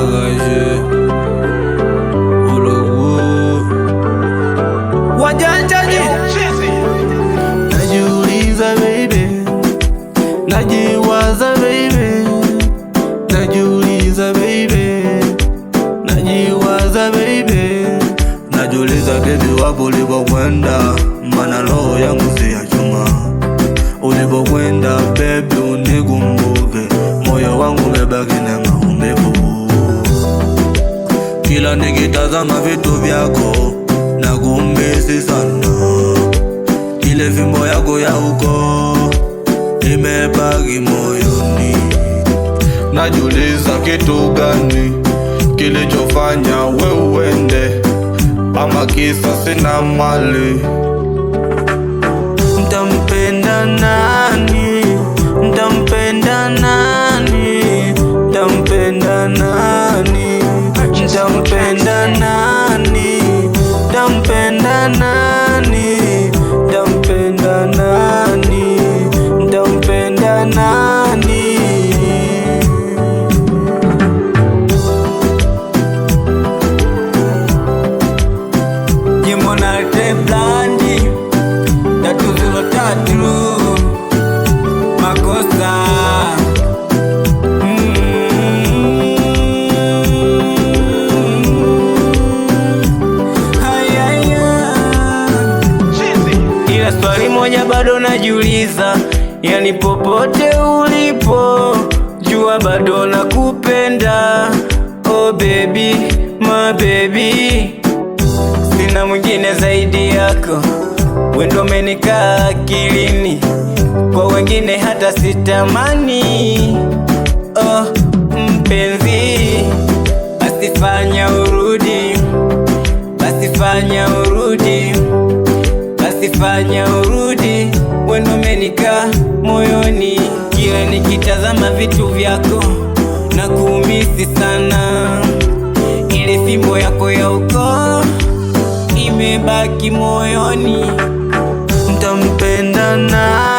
Agaje Ulugu wajanjaji. Najiuliza baby, najiwaza baby, najiuliza baby, najiwaza baby, najiuliza baby, wapo ulipokwenda, mana roho yangu si ya chuma. Ulipokwenda baby unikumbuke, moyo wangu umebaki na maumivu. Kila nikitazama vitu vyako nakumisi sana, ile fimbo yako ya uko imebaki moyoni. Najiuliza kitu gani kilichofanya we uende, ama kisa sina mali. Ntampenda nani? Ntampenda nani? Ntampenda nani? Ntampenda nani? Ntampenda nani? Ntampenda nani? Ntampenda nani? Jimonate blandi Tatu makosa. Ila swali moja bado najiuliza, yani popote ulipo jua bado nakupenda. Oh baby, my baby, sina mwingine zaidi yako. Wendo umenikaa akilini, kwa wengine hata sitamani. Oh mpenzi, basi fanya urudi, basi fanya urudi, basi fanya urudi. Wendo umenikaa moyoni, kila nikitazama vitu vyako na kuumisi sana. Ile fimbo yako ya ukoo imebaki moyoni. Ntampenda nani?